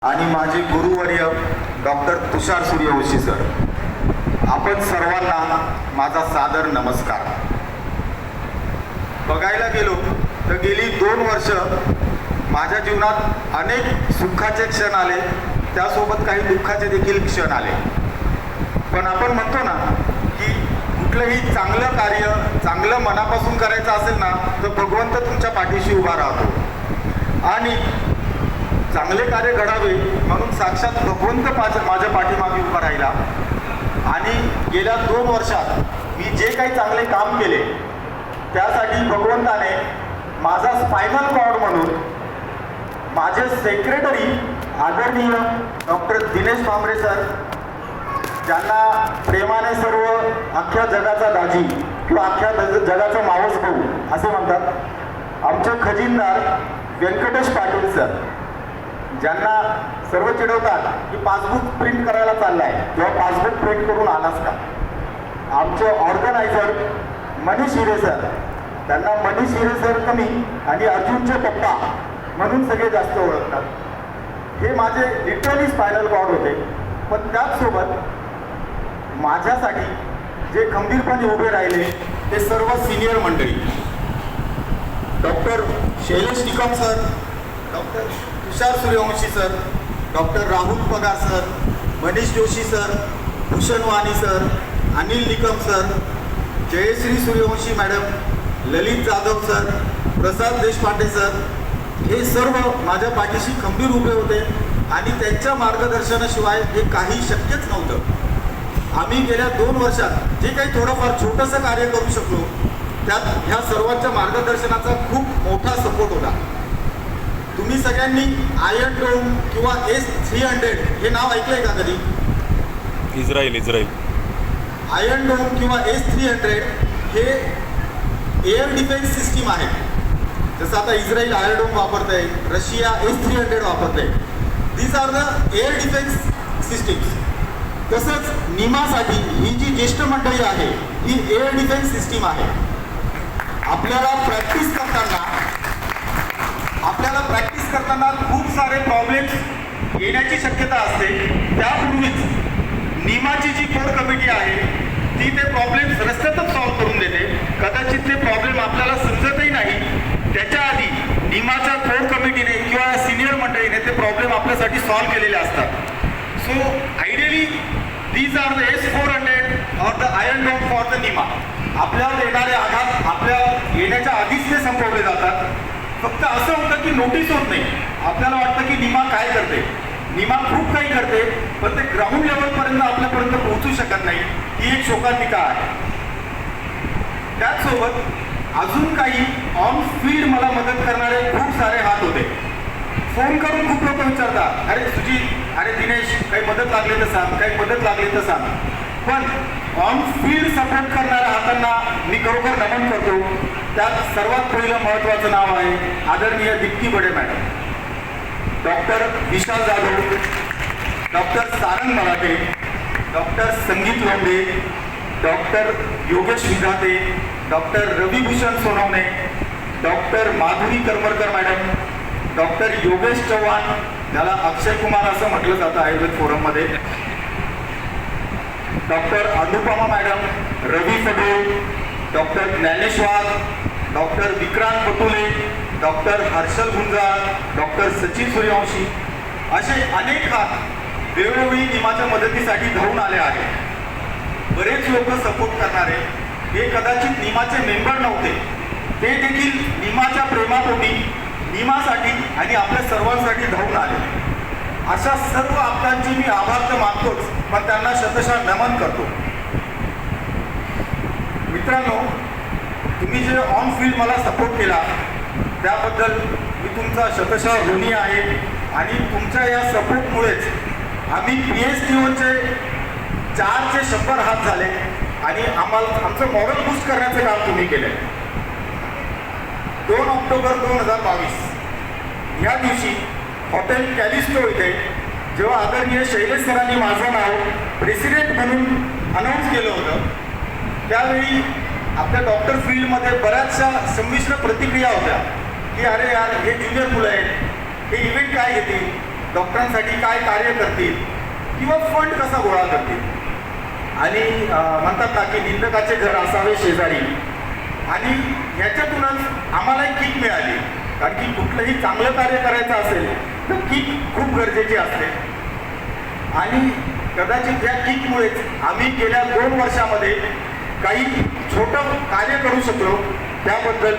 आणि माझे गुरुवर्य doctor Tushar Suryavanshi sir, आपण सर्वांना माझा सादर नमस्कार. बघायला गेलो तर गेली 2 वर्ष माझ्या जीवनात अनेक सुखाचे क्षण आले, त्यासोबत काही दुःखाचे देखील क्षण आले. पण आपण म्हणतो ना की कुठलंही चांगलं कार्य चांगलं मनापासून करायचं असेल ना तर भगवंत तुमच्या पाठीशी उभा राहतो आणि चांगले कार्य घडावे म्हणून साक्षात भगवंत माझ्या पाठीमागे उभा राहिला. आणि गेल्या 2 वर्षात मी जे काही चांगले काम केले त्यासाठी भगवंताने माझा स्पायनल कॉर्ड म्हणून माझे सेक्रेटरी आदरणीय डॉक्टर दिनेश भांबरे सर, ज्यांना प्रेमाने सर्व अख्ख्या जगाचा दाजी किंवा अख्ख्या जगाचा मावस भाऊ असे म्हणतात, आमचे खजिनदार व्यंकटेश पाटील सर, ज्यांना सर्व चिडवतात की पासबुक प्रिंट करायला चाललाय किंवा पासबुक प्रिंट करून आलास का. आमचे ऑर्गनायझर मनीष हिरे सर, त्यांना मनीष हिरे सर कमी आणि अर्जुनचे पप्पा म्हणून सगळे जास्त ओळखतात. हे माझे लिटरली स्पायनल कॉर्ड होते. पण त्याचसोबत माझ्यासाठी जे खंबीरपणे उभे राहिले ते सर्व सिनियर मंडळी, doctor Shailesh Nikam sir, doctor Tushar Suryavanshi sir, doctor Rahul Pagar sir, Manish Joshi sir, Bhushan Wani sir, Anil Nikam sir, Jayashree Suryavanshi madam, Lalit Jadhav sir, Prasad Deshpande sir, हे सर्व माझ्या पाठीशी खंबीर उभे होते आणि त्यांच्या मार्गदर्शनाशिवाय हे काही शक्यच नव्हतं. आम्ही गेल्या 2 वर्षात जे काही थोडंफार छोटंसं कार्य करू शकलो त्यात ह्या सर्वांच्या मार्गदर्शनाचा खूप मोठा सपोर्ट होता. तुम्ही सगळ्यांनी आयर्न डोम किंवा S-300 हे नाव ऐकलंय का कधी? इस्रायल आयर्न डोम किंवा S-300 हे एअर डिफेन्स सिस्टीम आहे. जसं आता इस्रायल आयर्न डोम वापरतंय, रशिया S-300 वापरतंय. These are the air defence systems. तसंच निमासाठी ही जी ज्येष्ठ मंडळी आहे ही एअर डिफेन्स सिस्टीम आहे. आपल्याला प्रॅक्टिस करताना खूप सारे प्रॉब्लेम्स येण्याची शक्यता असते. त्यापूर्वीच निमाची जी कोर कमिटी आहे ती ते प्रॉब्लेम्स रस्त्यातच सॉल्व्ह करून देते. कदाचित ते प्रॉब्लेम आपल्याला समजतही नाही, त्याच्या आधी निमाच्या कोर कमिटीने किंवा सिनियर मंडळीने ते प्रॉब्लेम आपल्यासाठी सॉल्व्ह केलेले असतात. So ideally these are the S-400 और the iron dome for the निमा. आपल्यावर येणारे आघात आपल्या येण्याच्या आधीच ते संपवले जातात. फक्त असं होतं की नोटीस होत नाही. आपल्याला वाटतं की निमा काय करते, निमा खूप काही करते, पण ते ग्राउंड लेवलपर्यंत आपल्यापर्यंत पोहोचू शकत नाही. ही एक शोकांतिका आहे. त्याचसोबत अजून काही ऑन फील्ड मला मदत करणारे खूप सारे हात होते. फोन करून खूप लोक विचारतात, अरे सुजित, अरे दिनेश, काही मदत लागली तर सांग, काही मदत लागली तर सांग. पण ऑन फील्ड सपोर्ट करणाऱ्या हातांना मी खरोखर नमन करतो. त्यात सर्वात पहिलं महत्त्वाचं नाव आहे आदरणीय Deepti Bade madam, doctor Vishal Jadhav, doctor Sarang Marathe, doctor Sangeet Londhe, doctor Yogesh Vidhate, doctor Ravibhushan Sonawane, doctor Madhuri Karmarkar madam, doctor Yogesh Chavan, ज्याला अक्षय कुमार असं म्हटलं जातं आयुर्वेद फोरममध्ये, doctor Anupama madam, Ravi Phadol, doctor Dnyaneshwar, doctor Vikrant Patole, doctor Harshal Gunjal, doctor Sachin Suryavanshi, असे अनेक हात वेळोवेळी निमाच्या मदतीसाठी धावून आले आहेत. बरेच लोक सपोर्ट करणारे हे कदाचित निमाचे मेंबर नव्हते, ते देखील निमाच्या प्रेमापोटी निमासाठी आणि आपल्या सर्वांसाठी धावून आले. अशा सर्व आपल्याची मी आभार तर मानतोच, पण त्यांना शतशः नमन करतो. मित्रांनो, तुम्ही जे ऑन फील्ड मला सपोर्ट केला त्याबद्दल मी तुमचा शतशः ऋणी आहे. आणि तुमच्या या सपोर्टमुळेच आम्ही PSTOचे 4चे 100 हात झाले आणि आमचं मॉरल बूस्ट करण्याचं काम तुम्ही केलं. 2 ऑक्टोबर 2022 या दिवशी हॉटेल कॅलिस्टो इथे जेव्हा आदरणीय शैलेश सरांनी माझं नाव प्रेसिडेंट म्हणून अनाऊन्स केलं होतं, त्यावेळी आपल्या डॉक्टर फील्डमध्ये बऱ्याचशा संमिश्र प्रतिक्रिया होत्या की अरे यार, हे ज्युनियर मुलं आहेत, हे इव्हेंट काय घेतील, डॉक्टरांसाठी काय कार्य करतील किंवा फंड कसा गोळा करतील. आणि म्हणतात ना की निंदकाचे घर असावे शेजारी. आणि ह्याच्यातूनच आम्हाला एक किक मिळाली, कारण की कुठलंही चांगलं कार्य करायचं असेल तर किक खूप गरजेची असते. आणि कदाचित या किकमुळेच आम्ही गेल्या 2 वर्षामध्ये काही छोटं कार्य करू शकलो. त्याबद्दल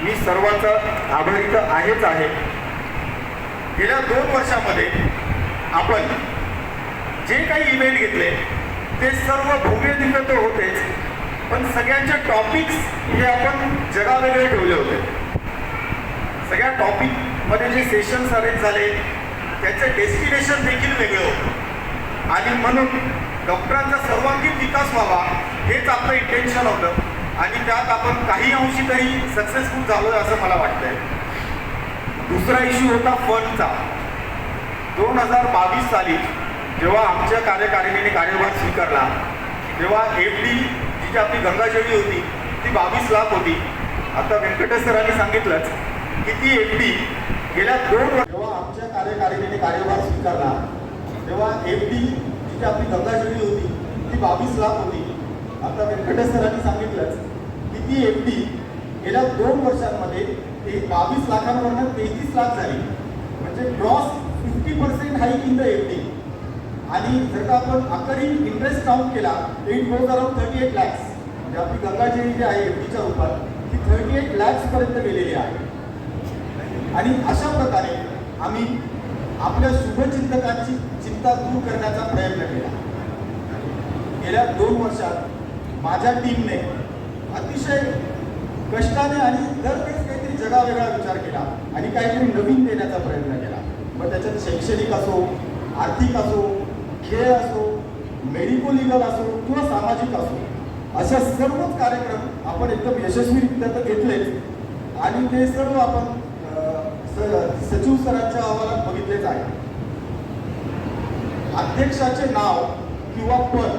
मी सर्वांचा आभारी तर आहेच आहे. गेल्या 2 वर्षामध्ये आपण जे काही इव्हेंट घेतले ते सर्व भव्य दिव्य तर होतेच, पण सगळ्यांचे टॉपिक्स हे आपण जगावेगळे ठेवले होते. सगळ्या टॉपिकमध्ये जे सेशन्स अरेंज झाले त्याचे डेस्टिनेशन देखील वेगळं होतं. आणि म्हणून डॉक्टरांचा सर्वांगीण विकास व्हावा हेच आपलं इंटेन्शन होतं. आणि त्यात आपण काही अंशी तरी सक्सेसफुल झालो आहे असं मला वाटतंय. दुसरा इश्यू होता फंडचा. 2022 साली जेव्हा आमच्या कार्यकारिणीने कार्यभार स्वीकारला तेव्हा FD जी आपली गंगाजळी होती ती 22 लाख होती. आता व्यंकटेश सरांनी सांगितलंच की ती FD गेल्या 2 वर्ष जेव्हा आमच्या कार्यकारिणीने कार्यभार स्वीकारला तेव्हा FD जी आपली गंगाजळी होती ती 22 लाख होती. आता व्यंकटेश सरांनी सांगितलंच की ती FD गेल्या 2 वर्षांमध्ये ते 22 लाखांवरनं 33 लाख झाली. म्हणजे gross 50% hike in the FD. आणि जर का आपण अकरिंग इंटरेस्ट काउंट केला इट गोज अराउंड 38 लॅक्स. म्हणजे आपली गंगाजळी जी आहे FDच्या रूपात ती 38 लॅक्सपर्यंत गेलेली आहे. आणि अशा प्रकारे आम्ही आपल्या शुभचिंतकांची चिंता दूर करण्याचा प्रयत्न केला. गेल्या 2 वर्षात माझ्या टीमने अतिशय कष्टाने आणि दरवेळेस काहीतरी जगावेगळा विचार केला आणि काहीतरी नवीन देण्याचा प्रयत्न केला. मग त्याच्यात शैक्षणिक असो, आर्थिक असो, खेळ असो, मेडिको लिगल असो किंवा सामाजिक असो, अशा सर्वच कार्यक्रम आपण एकदम यशस्वीरित्या तर घेतलेच. आणि ते सर्व आपण सचिव सरांच्या अहवालात बघितलेच आहे. अध्यक्षाचे नाव किंवा पद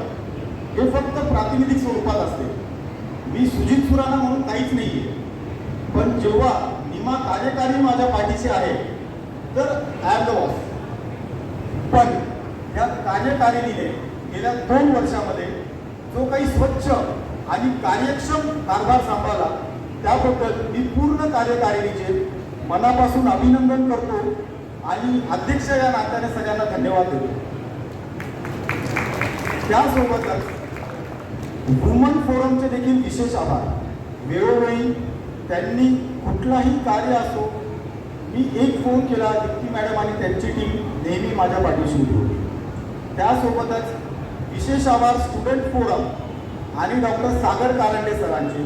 हे फक्त प्रातिनिधिक स्वरूपात असते. मी सुजित सुराणा म्हणून काहीच नाही आहे, पण जेव्हा निमा कार्यकारी माझ्या पाठीशी आहे तर आय एम द बॉस. पण या कार्यकारिणीने गेल्या 2 वर्षामध्ये जो काही स्वच्छ आणि कार्यक्षम कारभार सांभाळला त्याबद्दल मी पूर्ण कार्यकारिणीचे मनापासून अभिनंदन करतो आणि अध्यक्ष या नात्याने सगळ्यांना धन्यवाद देतो. त्यासोबतच वुमन फोरमचे देखील विशेष आभार. वेळोवेळी त्यांनी कुठलाही कार्य असो, मी एक फोन केला दीप्ती मॅडम आणि त्यांची टीम नेहमी माझ्या पाठीशी उभी होती. त्यासोबतच विशेष आभार स्टुडंट फोरम आणि डॉक्टर सागर कारंडे सरांचे.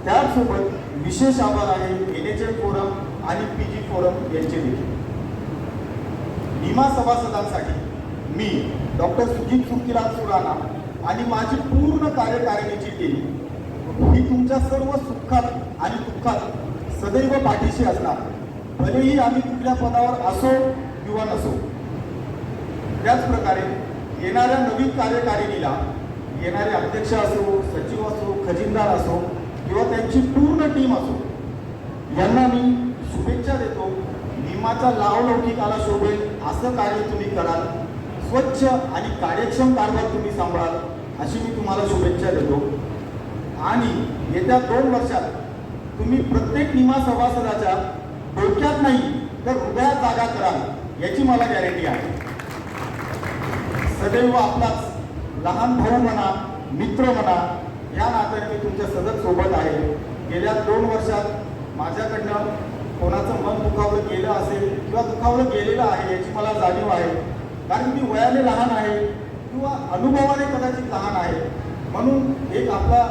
त्याचसोबत विशेष आभार आहे NHM फोरम आणि PG फोरम यांचे देखील. निमा सभासदांसाठी मी डॉक्टर सुजित सुखीलाल सुराणा आणि माझी पूर्ण कार्यकारिणीची टीम ही तुमच्या सर्व सुखात आणि दुःखात सदैव पाठीशी असणार, भलेही आम्ही कुठल्या पदावर असो किंवा नसो. त्याचप्रकारे येणाऱ्या नवीन कार्यकारिणीला येणारे अध्यक्ष असो, सचिव असो, खजिनदार असो किंवा त्यांची पूर्ण टीम असो, यांना मी शुभेच्छा देतो. निमाचा लावलौकिकाला शोभेल असं कार्य तुम्ही कराल, स्वच्छ आणि कार्यक्षम कारभार तुम्ही सांभाळाल अशी मी तुम्हाला शुभेच्छा देतो. आणि येत्या 2 वर्षात तुम्ही प्रत्येक निमा सभासदाच्या डोक्यात नाही तर हृदयात जागा कराल याची मला गॅरंटी आहे. सदैव आपलाच लहान भाऊ म्हणा, मित्र म्हणा, या नात्याने मी तुमच्या सतत सोबत आहे. गेल्या 2 वर्षात माझ्याकडनं कोणाचं मन दुखावलं गेलं असेल किंवा दुखावलं गेलेलं आहे याची मला जाणीव आहे. कारण मी वयाने लहान आहे किंवा अनुभवाने कदाचित लहान आहे, म्हणून एक आपला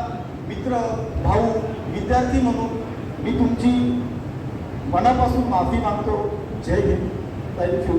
मित्र, भाऊ, विद्यार्थी म्हणून मी तुमची मनापासून माफी मागतो. जय हिंद. थँक्यू.